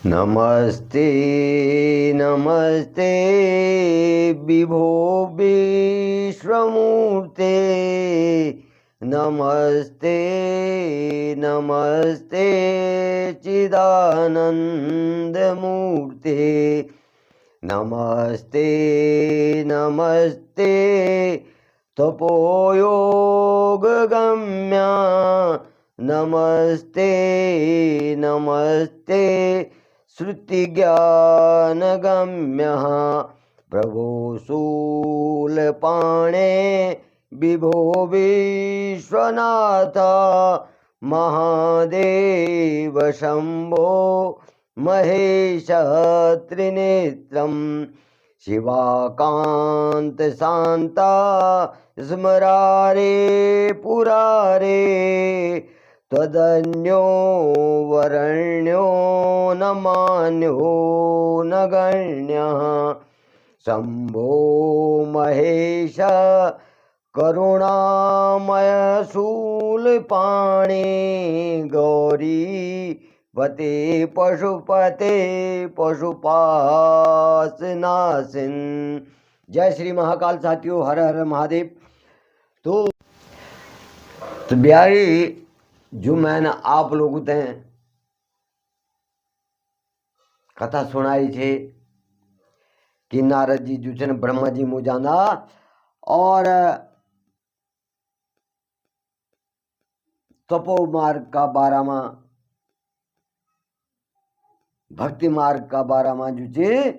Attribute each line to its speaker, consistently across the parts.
Speaker 1: नमस्ते नमस्ते विभो विश्वमूर्ते। नमस्ते नमस्ते चिदानंदमूर्ते। नमस्ते नमस्ते तपोयोगगम्या। नमस्ते नमस्ते श्रुतिज्ञानगम्यः। प्रभो शूलपाणे विभो विश्वनाथ। महादेव शंभो महेश त्रिनेत्रं। शिवाकांत शांता स्मरारे पुरारे। त्वदन्यो वरण्यो न मान्यो न गण्यः। शंभो महेश करुणामय शूलपाणे। गौरी पते पशुपते पशुपाशनाशिन। जय श्री महाकाल साथियों, हर हर महादेव। तो बिहारी जो मैंने आप लोगों ते कथा सुनाई छे कि नारद जी जो छे ब्रह्मा जी मु जाना और तपो मार्ग का बारा में, भक्ति मार्ग का बारा में जो छे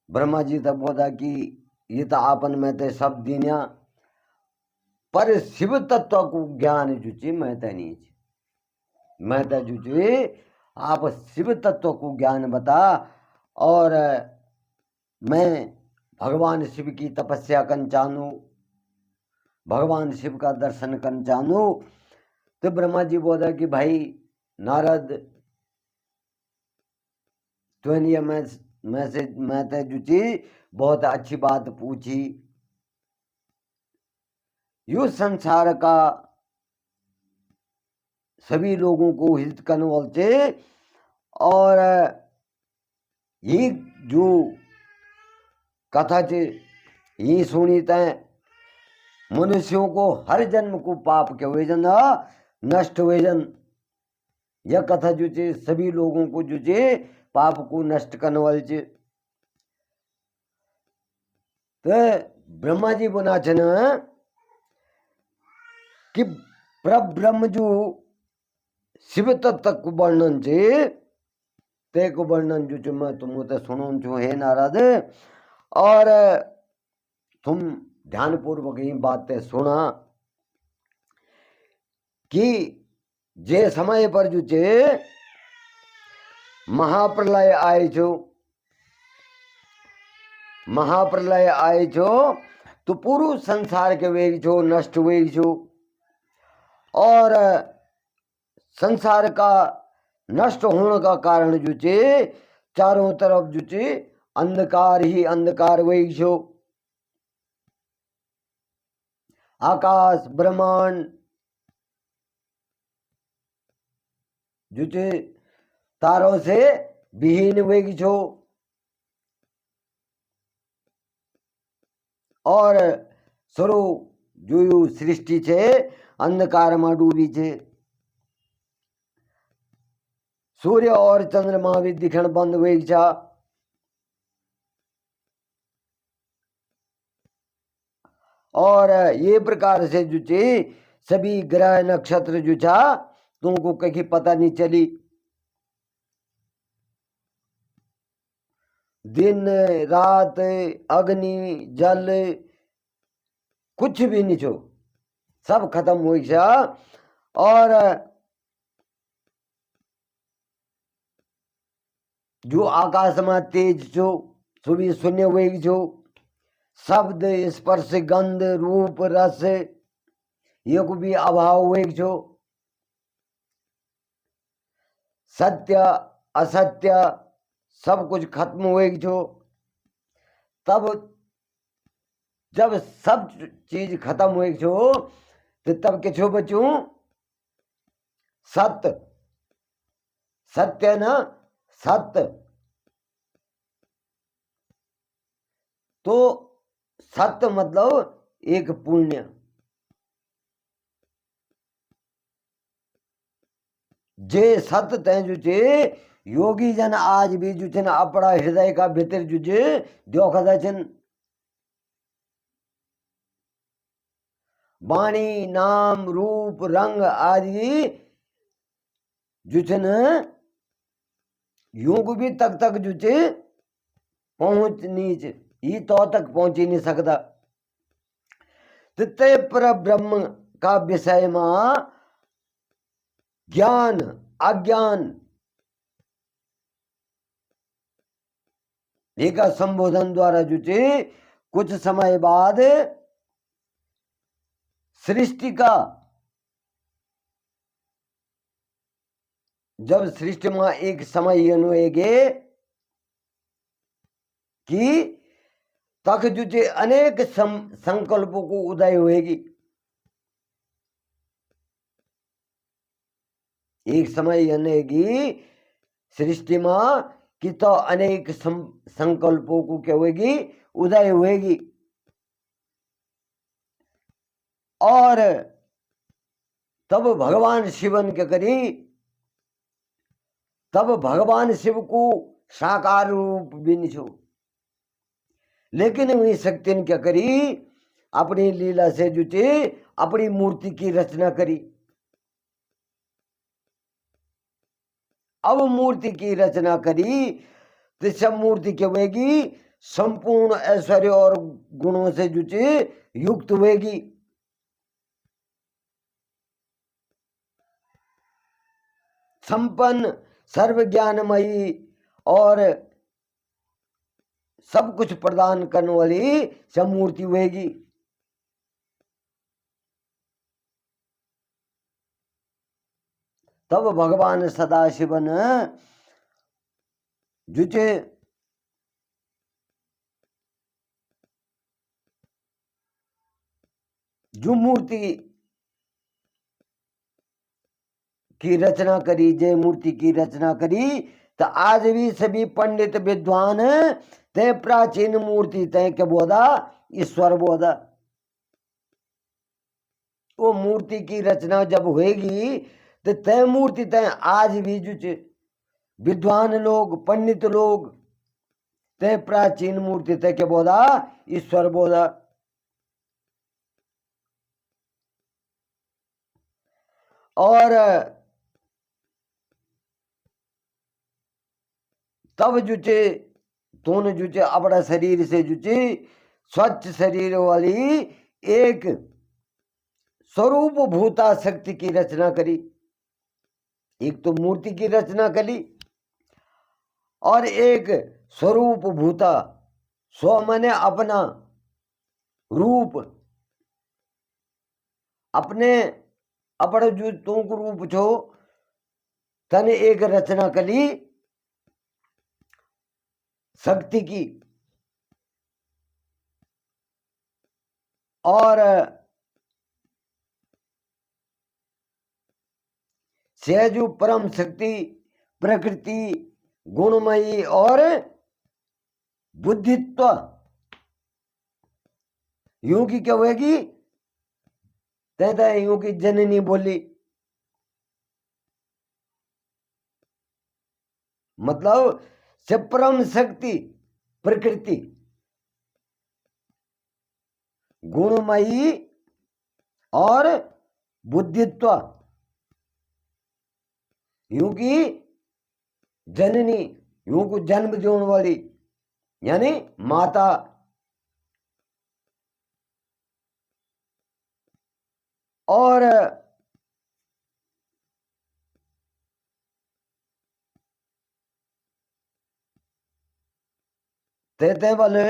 Speaker 1: ब्रह्मा जी तब बोला कि ये तो आपन में ते सब दिनिया, पर शिव तत्व को ज्ञान जो छे मैं ते नहीं छे। मैं तो जो छे आप शिव तत्व को ज्ञान बता और मैं भगवान शिव की तपस्या कर चाहूँ, भगवान शिव का दर्शन कर चाहूँ। तो ब्रह्मा जी बोला कि भाई नारद तुझे मैं ते जुची बहुत अच्छी बात पूछी। यो संसार का सभी लोगों को हित करने वाले और ये जो कथा चे ये सुनी तय मनुष्यों को हर जन्म को पाप के वेजन नष्ट वेजन। यह कथा जो चे सभी लोगों को जो चे पाप को नष्ट करने वाले चे। तो ब्रह्मा जी बोना चे न कि परब्रह्म जो शिव तत्व को वर्णन चे ते को वर्णन जो चे मैं तुम तो सुनो छो हे नारद। और तुम ध्यानपूर्वक ही बातें सुना कि जे समय पर जो चे महाप्रलय आए छो, महाप्रलय आए छो तो पूरे संसार के वेग छो नष्ट वेग छो और संसार का नष्ट होने का कारण जो चे चारों तरफ जो चे अंधकार ही अंधकार वेग छो। आकाश ब्रह्मांड जो चे तारों से विहीन वेग छो और सरो जो सृष्टि छे अंधकार में डूबी छे। सूर्य और चंद्रमा भी दिखण बंद वेग छा और ये प्रकार से जो चे सभी ग्रह नक्षत्र जो छा तुमको कहीं पता नहीं चली। दिन रात अग्नि जल कुछ भी नहीं छो, सब खत्म हो गया और जो आकाश में तेज छो सो भी शून्य वेग छो। शब्द स्पर्श गंध रूप रस ये को भी अभाव वेग छो। सत्य असत्य सब कुछ खत्म हुए जो तब जब सब चीज खत्म हुए जो तो तब के छो बचू सत्य, सत्य ना, सत्य। तो सत्य मतलब एक पुण्य। जे सत्य तय जो चे योगी जन आज भी जो छे अपना हृदय का भीतर जो छे देखा छन। वाणी नाम रूप रंग आदि जो छे योग भी तक जो छे पहुंच नीच ये तो तक पहुंच ही नहीं सकता। तय पर ब्रह्म का विषय में ज्ञान अज्ञान एक संबोधन द्वारा जो चे कुछ समय बाद सृष्टि का जब सृष्टि में एक समय होएगे कि तक जो चे अनेक संकल्पों को उदय होएगी। एक समय यानी सृष्टि में कि तो अनेक संकल्पों को क्या होगी उदय होएगी। और तब भगवान शिवन क्या करी, तब भगवान शिव को साकार रूप भी नहीं छो, लेकिन वही शक्ति ने क्या करी अपनी लीला से जुटे अपनी मूर्ति की रचना करी। अब मूर्ति की रचना करी तो सब मूर्ति क्या होगी संपूर्ण ऐश्वर्य और गुणों से जुटे युक्त होगी। संपन्न सर्व ज्ञानमयी और सब कुछ प्रदान करने वाली सब मूर्ति होगी। तब भगवान सदाशिवन जुचे जो मूर्ति की रचना करी, जय मूर्ति की रचना करी, तो आज भी सभी पंडित विद्वान ते प्राचीन मूर्ति तय के बोधा ईश्वर बोधा। वो मूर्ति की रचना जब होएगी तो तय मूर्ति तय आज भी जो विद्वान लोग पंडित लोग तय प्राचीन मूर्ति तय के बोधा ईश्वर बोधा। और तब जुचे तूने जुचे अपना शरीर से जुचे स्वच्छ शरीर वाली एक स्वरूप भूता शक्ति की रचना करी। एक तो मूर्ति की रचना करी और एक स्वरूप भूता स्व माने अपना रूप अपने अपने जो तुम रूप छो तने एक रचना करी शक्ति की। और सहजु परम शक्ति प्रकृति गुणमयी और बुद्धित्व यूं की क्या होगी तैता यूं की जननी बोली। मतलब से परम शक्ति प्रकृति गुणमयी और बुद्धित्व यूं की जननी यूं को जन्म देने वाली यानी माता। और तेते वाले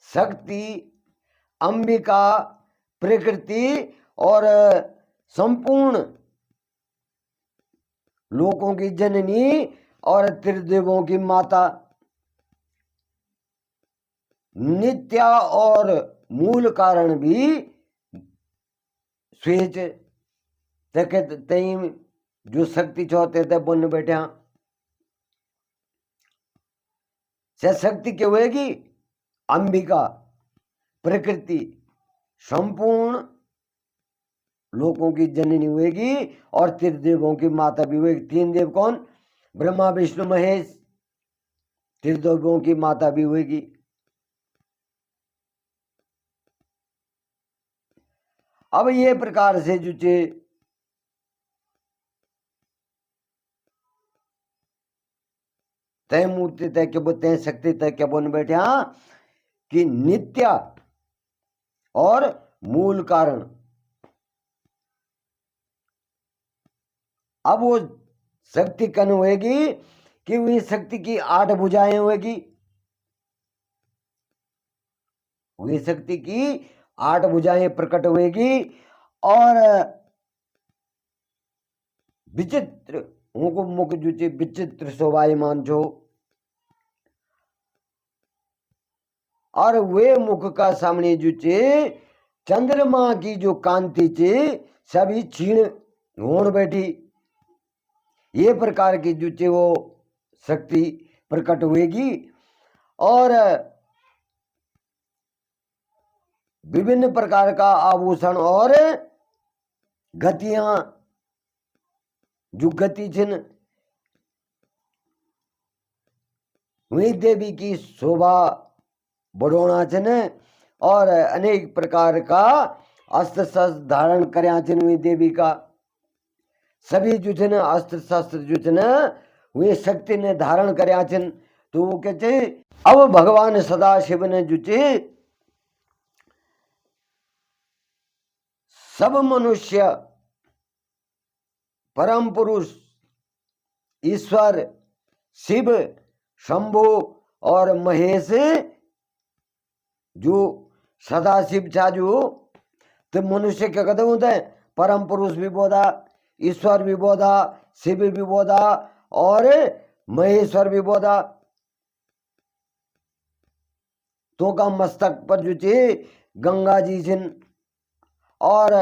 Speaker 1: शक्ति अंबिका प्रकृति और संपूर्ण लोकों की जननी और त्रिदेवों की माता नित्या और मूल कारण भी स्वेच तय जो शक्ति चाहते थे बन बैठा से शक्ति क्या होएगी? अंबिका प्रकृति संपूर्ण लोकों की जननी होएगी और त्रिदेवों की माता भी होएगी। तीन देव कौन? ब्रह्मा विष्णु महेश। त्रिदेवों की माता भी होएगी। अब ये प्रकार से जो चे तय मूर्ति तय के बोलते शक्ति तय के बोल बैठे कि नित्य और मूल कारण। अब वो शक्ति कन होएगी कि वही शक्ति की 8 भुजाएं होएगी। वही शक्ति की 8 भुजाएं प्रकट होएगी और विचित्र उनको मुख जो विचित्र शोभायमान जो, और वे मुख का सामने जो चे चंद्रमा की जो कांति चे सभी क्षीण होने बैठी। ये प्रकार की जो चे वो शक्ति प्रकट होएगी और विभिन्न प्रकार का आभूषण और गतियां जो गति चिन्ह वही देवी की शोभा बढ़ोना चिन्ह और अनेक प्रकार का अस्त्र शस्त्र धारण कर्या चिन्ह वही देवी का सभी जो थे ना अस्त्र शस्त्र जो थे ना वे शक्ति ने धारण कर्या चिन्ह। तो वो कहते अब भगवान सदा शिव ने जो चे सब मनुष्य परम पुरुष ईश्वर शिव शंभु और महेश जो सदा शिव छाजू तो मनुष्य क्या कहते होते हैं? परम पुरुष भी बोधा, ईश्वर भी बोधा, शिव भी बोधा और महेश्वर भी बोधा। तो का मस्तक पर जो चे गंगा जी चिन्ह और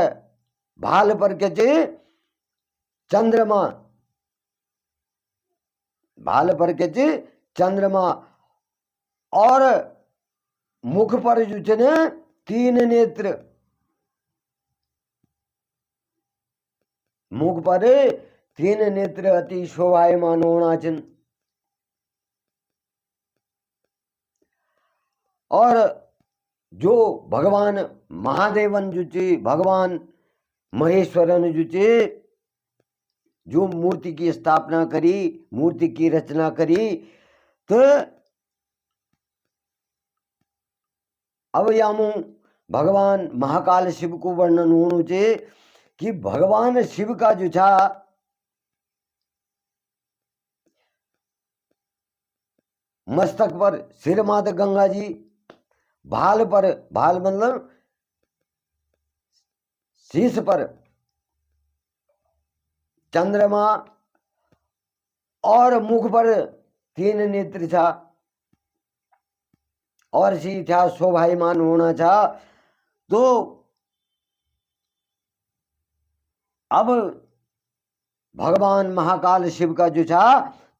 Speaker 1: भाल पर के चे चंद्रमा, भाल पर के चे चंद्रमा और मुख पर जो चे न 3 नेत्र, मुख पर 3 नेत्र अति शोभायमान होना चिन्ह। और जो भगवान महादेवन जो चे भगवान महेश्वरन जो चे जो मूर्ति की स्थापना करी, मूर्ति की रचना करी, तो अब यामू भगवान महाकाल शिव को वर्णन होना चे कि भगवान शिव का जो था मस्तक पर सिर माता गंगा जी, भाल पर, भाल मतलब शीश पर चंद्रमा और मुख पर 3 नेत्र था और सी था शोभायमान होना था। तो अब भगवान महाकाल शिव का जो था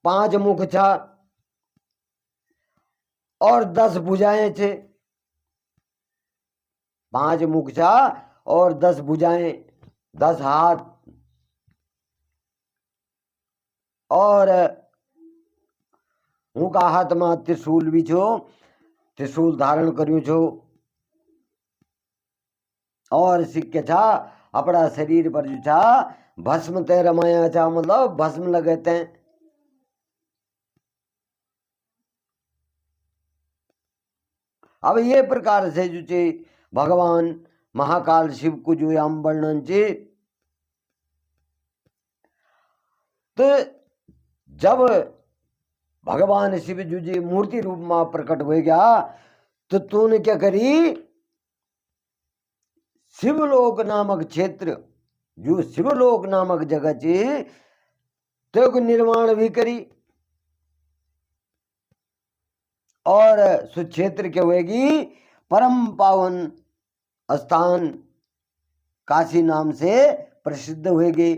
Speaker 1: 5 मुख था और 10 भुजाएं थे। 5 मुख था और 10 भुजाएं, 10 हाथ और उनका हाथ में त्रिशूल भी छो, त्रिशूल धारण कर्यु छो और सिक्के था अपना शरीर पर जो था भस्म ते रमाया था, मतलब भस्म लगते हैं। अब ये प्रकार से जो चे भगवान महाकाल शिव को जो हम वर्णन चे, तो जब भगवान शिव जो जी मूर्ति रूप में प्रकट हो गया तो तूने क्या करी? शिवलोक नामक क्षेत्र जो शिवलोक नामक जगह चे तो निर्माण भी करी और सुक्षेत्र क्या होगी? परम पावन स्थान काशी नाम से प्रसिद्ध होगी।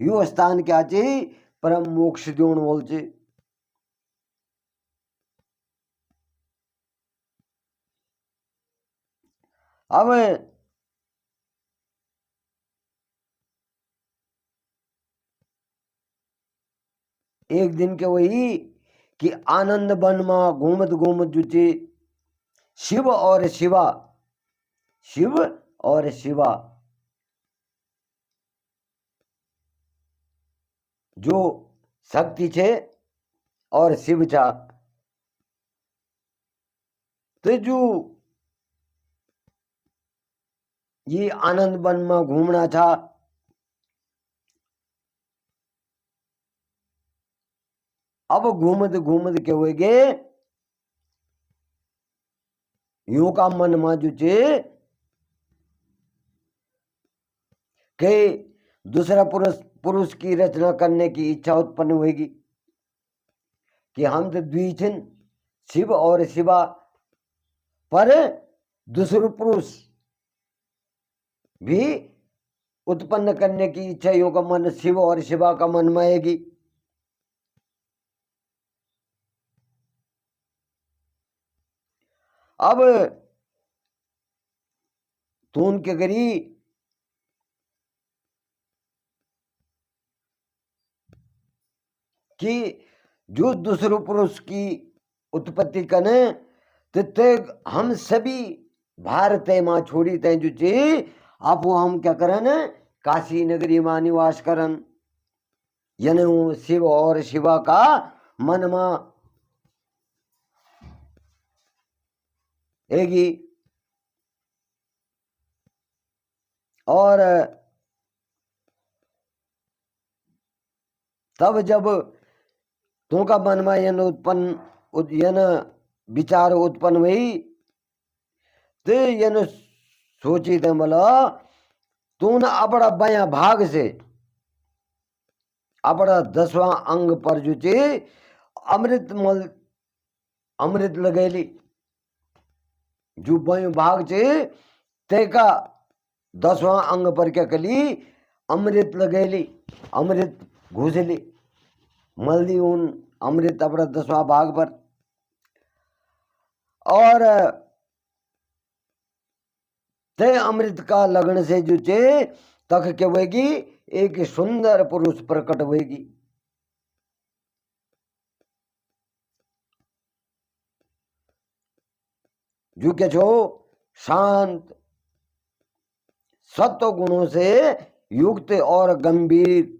Speaker 1: यो स्थान क्या चे परम मोक्ष द्योण बोल चे। अब एक दिन के वही कि आनंद वन में घूमत घूमत जुचे शिव और शिवा, शिव और शिवा जो शक्ति छे और शिव छा, तो जो ये आनंद वन में घूमना था, अब घूमत घूमत के हुए गे यो का मन में जो चे के दूसरा पुरुष की रचना करने की इच्छा उत्पन्न होगी कि हम तो द्विछिन शिव और शिवा, पर दूसरे पुरुष भी उत्पन्न करने की इच्छा यो का मन शिव और शिवा का मन में आएगी। अब तो उनके करी कि जो दूसरे पुरुष की उत्पत्ति कने ते हम सभी भारत मां छोड़ी ते जो चे आप वो हम क्या करन काशी नगरी मां निवास करन, यानी शिव और शिवा का मन में एगी। और तब जब तो का मन में यन उत्पन्न यन विचार उत्पन्न हुई तो यन सोची थे बोला तू न अपना बाया भाग से अपना 10वां अंग पर जो चे अमृत लगेली, जो बायो भाग चे ते का 10वां अंग पर क्या कली अमृत लगेली, अमृत घुसली मल्दी उन अमृत अपना 10वां भाग पर। और ते अमृत का लगन से जो चे तक के होगी एक सुंदर पुरुष प्रकट होगी, जो के छो शांत सत्व गुणों से युक्त और गंभीर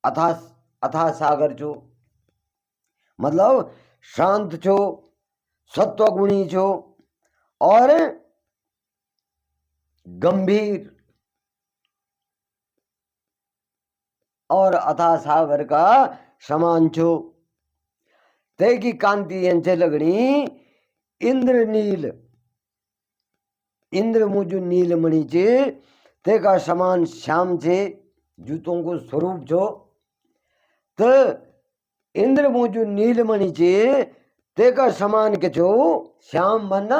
Speaker 1: अथा सागर छो, मतलब शांत छो, सत्व गुणी छो और गंभीर और अथा सागर का समान छो। ते की कांति यंचे लगनी इंद्रनील, इंद्र मुझु नीलमणि चे ते का समान श्याम छे, जूतों को स्वरूप छो। तो इंद्र मुझु नीलमणि चे ते का समान के छो श्याम बनना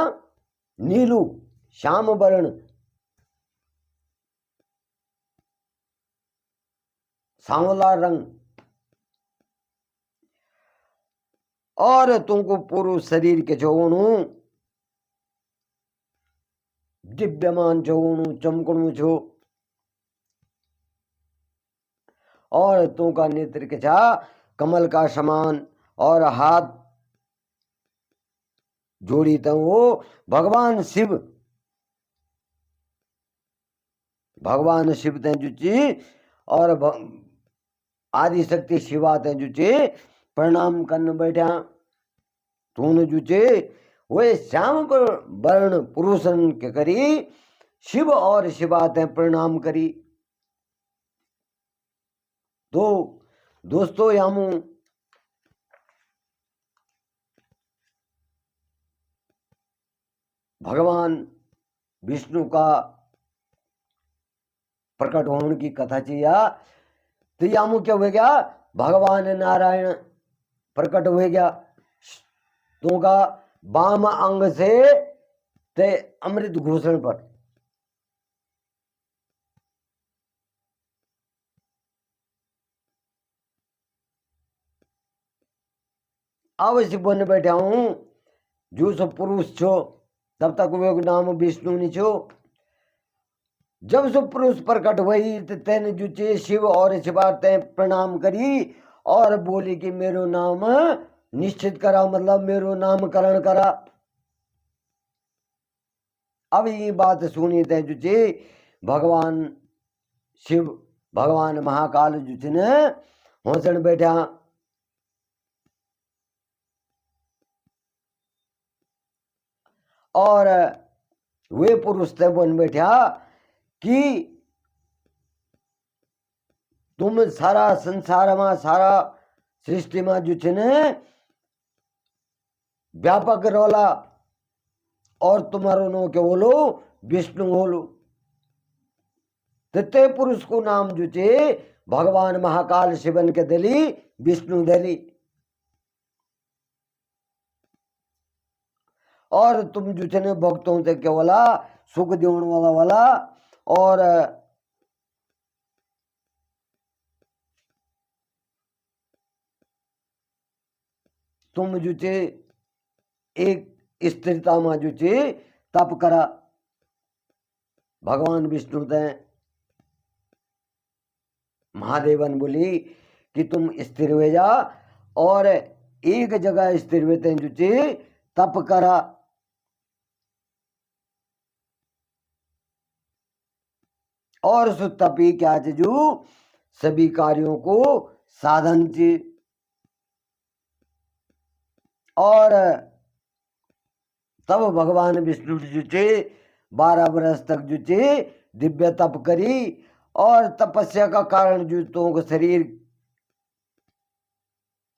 Speaker 1: नीलू श्याम वर्ण, सांवला रंग। और तुमको पूर्व शरीर के छो दिव्यमान छो चमकणु छो, और तू का नेत्र के छा कमल का समान, और हाथ जोड़ी तो वो भगवान शिव, भगवान शिव ते जुची और आदि शक्ति शिवा ते जुचे प्रणाम करने बैठा। तूने जुचे वे श्याम पर वर्ण पुरुषन के करी शिव और शिवा ते प्रणाम करी। तो दोस्तों यामू भगवान विष्णु का प्रकट होने की कथा चाहिए, तो यामू क्या हो गया भगवान नारायण प्रकट हो गया, तो का वाम अंग से ते अमृत घोषण पर अवश्य बन बैठा हूँ जो सब पुरुष छो तब तक वे नाम विष्णु नहीं छो। जब सब पुरुष प्रकट हुई तो तेन जुचे शिव और शिवा ते प्रणाम करी और बोली कि मेरो नाम निश्चित करा, मतलब मेरो नामकरण करा। अब ये बात सुनी ते जुचे भगवान शिव भगवान महाकाल जुचे ने होसन बैठा। और वे पुरुष ते बन बैठा कि तुम सारा संसार में सारा सृष्टि में जो छे ने व्यापक रोला और तुम्हारो नो के बोलो विष्णु बोलो। ते पुरुष को नाम जो छे भगवान महाकाल शिवन के दिली विष्णु दिली। और तुम जो छे ने भक्तों से क्या बोला सुख देने वाला और तुम जो छे एक स्थिरता में जो छे तप करा। भगवान विष्णु ते महादेवन बोली कि तुम स्थिर हो जा और एक जगह स्थिर हुए जो छे तप करा। और सो तपी क्या चे जो सभी कार्यों को साधन चे। और तब भगवान विष्णु जो चे 12 वर्ष तक जो चे दिव्य तप करी और तपस्या का कारण जो तो शरीर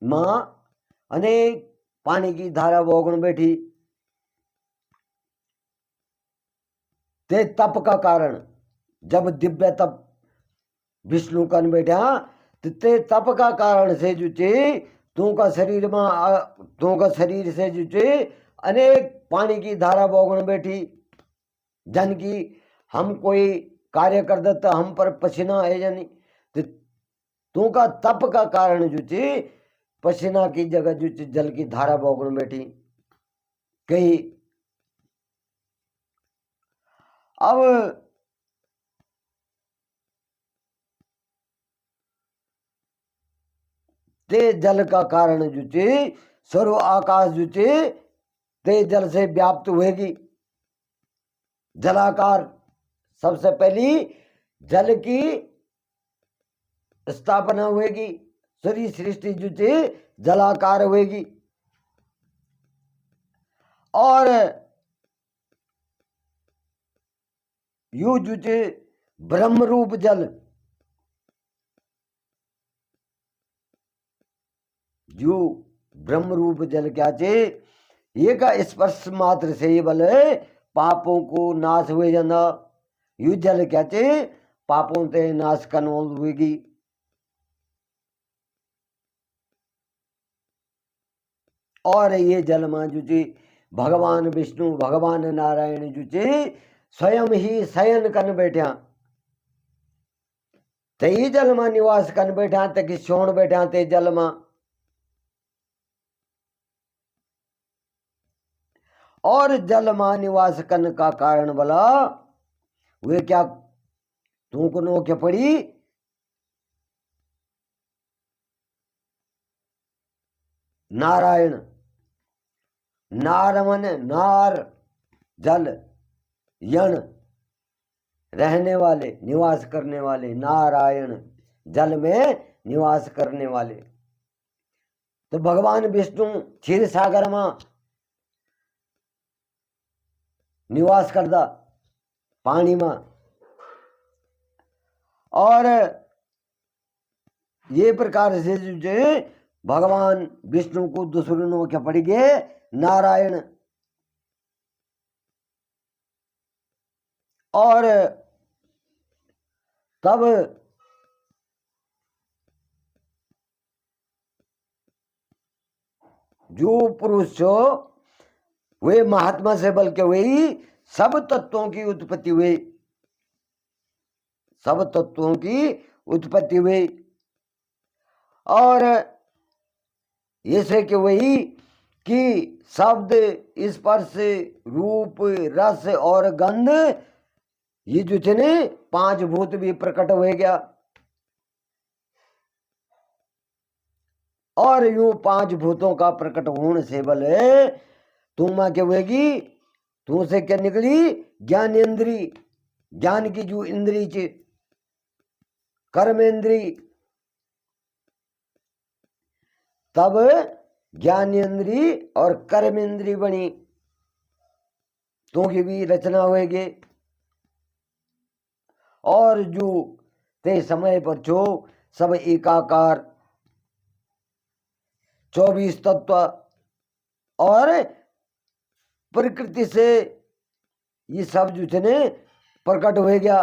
Speaker 1: मां अनेक पानी की धारा बोगण बैठी। ते तप का कारण जब दिव्य तप विष्णु कन बैठा तो ते तप का कारण से जो चे तू का शरीर से जो चे अनेक पानी की धारा बोगण बैठी। जन की हम कोई कार्य कर देता हम पर पसीना है जानी तो तू का तप का कारण जो चे पसीना की जगह जो चे जल की धारा बोगण बैठी कही। अब ते जल का कारण जो चे सर्व आकाश जो चे ते जल से व्याप्त होगी। जलाकार सबसे पहली जल की स्थापना होगी। सारी सृष्टि जो चे जलाकार होगी। और यू जो चे ब्रह्म रूप जल जो ब्रह्म रूप जल क्या चे ये का स्पर्श मात्र से ही बल पापों को नाश हुए जाना। यू जल क्या चे पापों से नाश कनोल हुएगी। और ये जल में जो चे भगवान विष्णु भगवान नारायण जो चे स्वयं ही शयन कन बैठा। ते जल में निवास कन बैठा ते कि सोण बैठा ते जल में। और जल में निवास कन का कारण बोला वे क्या तुमको नो क्या पड़ी नारायण। नारमन नार जल यण रहने वाले निवास करने वाले नारायण जल में निवास करने वाले। तो भगवान विष्णु क्षीर सागर में निवास करता पानी में। और ये प्रकार से जो भगवान विष्णु को दूसरों क्या पड़ गए नारायण। और तब जो पुरुष हो वे महात्मा से बल्कि वही सब तत्वों की उत्पत्ति हुई। सब तत्वों की उत्पत्ति हुई। और ऐसे कि वही कि शब्द, स्पर्श, रूप, रस और गंध, ये जो थे ने 5 भूत भी प्रकट हो गया। और यूं 5 भूतों का प्रकट होने से बल तुम क्या होगी, तू से क्या निकली, ज्ञानेन्द्री, ज्ञान की जो इंद्री च, कर्मेंद्री, तब ज्ञानेन्द्री और कर्मेंद्री बनी, तो की भी रचना होगी। और जो ते समय पर जो सब एकाकार 24 तत्व और प्रकृति से ये सब जो थे ने प्रकट हो गया।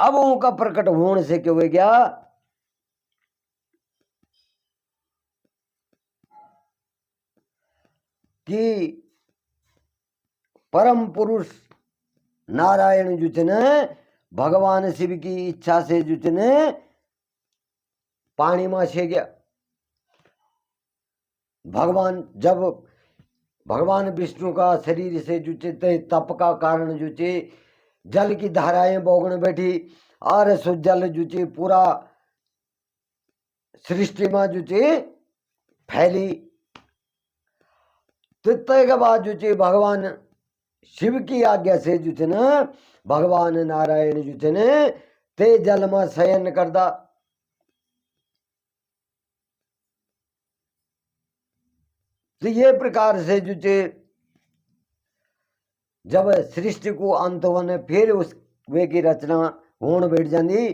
Speaker 1: अब उनका प्रकट होने से क्या हो गया कि परम पुरुष नारायण जो थे ने भगवान शिव की इच्छा से जो थे ने पानी में छे गया। भगवान जब भगवान विष्णु का शरीर से जुचे तप का कारण जुचे जल की धाराएं बोगने बैठी और सो जल जुचे पूरा सृष्टि में जुचे फैली। तय के बाद जुचे भगवान शिव की आज्ञा से जुचे न भगवान नारायण जुचे ने ते जल में शयन करदा। तो ये प्रकार से जुचे जब सृष्टि को अंत होने फिर उस वे की रचना होने बैठ जाती